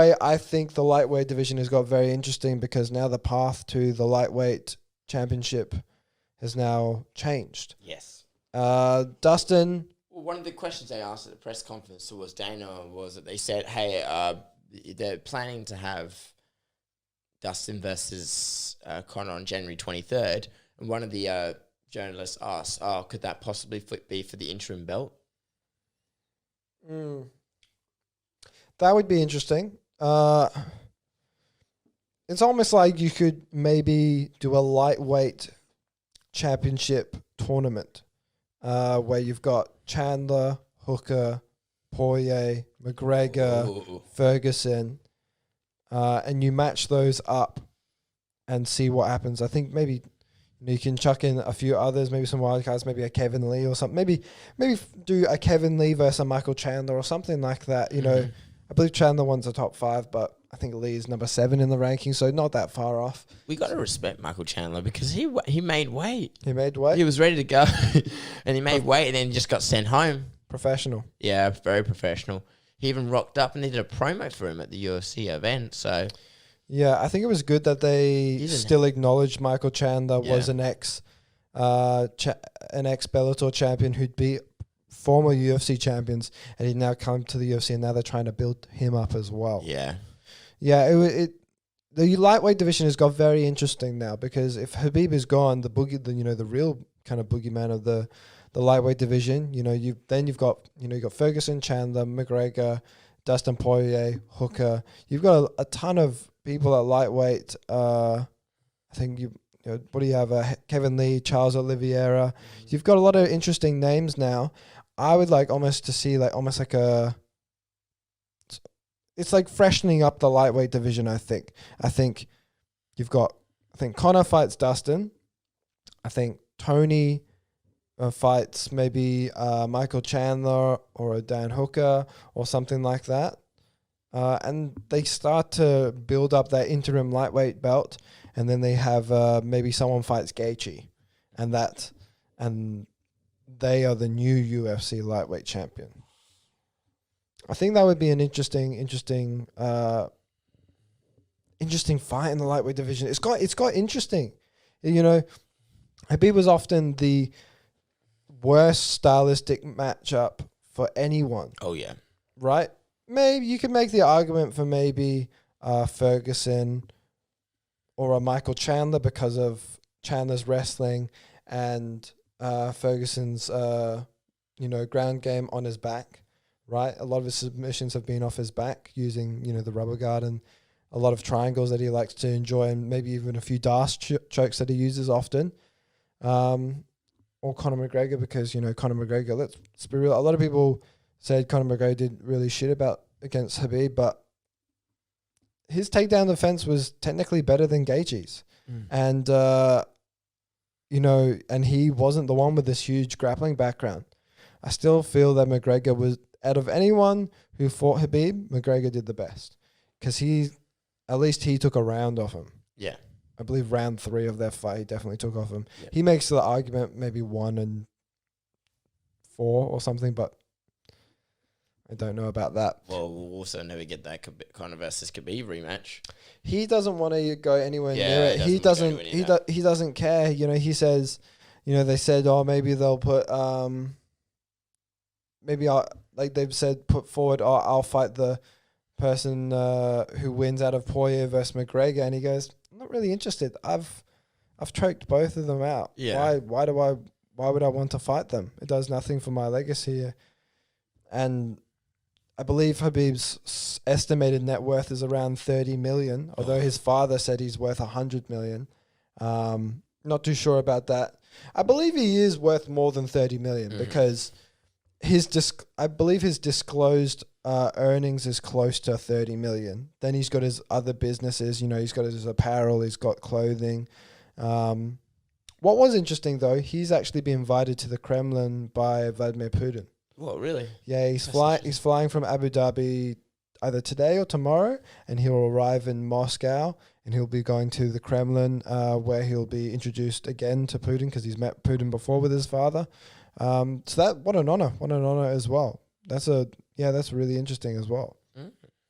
I think the lightweight division has got very interesting because now the path to the lightweight championship has now changed. Yes. Dustin. Well, one of the questions they asked at the press conference was Dana was that they said, hey, they're planning to have Dustin versus Conor on January 23rd. And one of the journalists asked, could that possibly be for the interim belt? That would be interesting. It's almost like you could maybe do a lightweight championship tournament where you've got Chandler, Hooker, Poirier, McGregor, Ferguson, and you match those up and see what happens. I think maybe you can chuck in a few others, maybe some wild cards, maybe a Kevin Lee or something. Maybe do a Kevin Lee versus a Michael Chandler or something like that. You know, I believe Chandler wants a top 5, but I think Lee is number 7 in the ranking, so not that far off. We got to respect Michael Chandler because he made weight. He made weight? He was ready to go, and he made weight and then just got sent home. Professional. Yeah, very professional. He even rocked up and they did a promo for him at the UFC event, so... Yeah, I think it was good that they still acknowledged Michael Chandler was an ex Bellator champion who'd beat former UFC champions, and he'd now come to the UFC, and now they're trying to build him up as well. Yeah. Yeah, the lightweight division has got very interesting now because if Khabib is gone, the real kind of boogeyman of the lightweight division, you've got Ferguson, Chandler, McGregor, Dustin Poirier, Hooker. You've got a ton of people at lightweight. I think what do you have? Kevin Lee, Charles Oliveira. You've got a lot of interesting names now. I would like almost to see it's like freshening up the lightweight division. I think Conor fights Dustin. I think Tony fights maybe Michael Chandler or a Dan Hooker or something like that. And they start to build up that interim lightweight belt, and then they have maybe someone fights Gaethje, and they are the new UFC lightweight champion. I think that would be an interesting fight in the lightweight division. It's got interesting. Khabib was often the worst stylistic matchup for anyone. Oh yeah. Right? Maybe you could make the argument for maybe Ferguson or a Michael Chandler because of Chandler's wrestling and Ferguson's ground game on his back, right? A lot of his submissions have been off his back using the rubber guard and a lot of triangles that he likes to enjoy, and maybe even a few Darce chokes that he uses often. Or Conor McGregor, because Conor McGregor, let's be real, a lot of people said Conor McGregor did really shit against Khabib, but his takedown defense was technically better than Gaethje's. And, and he wasn't the one with this huge grappling background. I still feel that McGregor was, out of anyone who fought Khabib, McGregor did the best. Because at least he took a round off him. Yeah. I believe round 3 of their fight, he definitely took off him. Yeah. He makes the argument maybe 1 and 4 or something, but I don't know about that. Well, we'll also never get that Conor versus Khabib rematch. He doesn't want to go anywher near it. He doesn't care. He says, they said, maybe they'll put, they've said, put forward, I'll fight the person who wins out of Poirier versus McGregor, and he goes, I'm not really interested. I've choked both of them out. Yeah. Why would I want to fight them? It does nothing for my legacy. And I believe Khabib's estimated net worth is around 30 million, although his father said he's worth 100 million. Not too sure about that. I believe he is worth more than 30 million because I believe his disclosed earnings is close to 30 million. Then he's got his other businesses, he's got his apparel, he's got clothing. What was interesting though, he's actually been invited to the Kremlin by Vladimir Putin. What, really? Yeah, he's flying from Abu Dhabi either today or tomorrow, and he'll arrive in Moscow, and he'll be going to the Kremlin, where he'll be introduced again to Putin because he's met Putin before with his father. So what an honor as well. That's really interesting as well.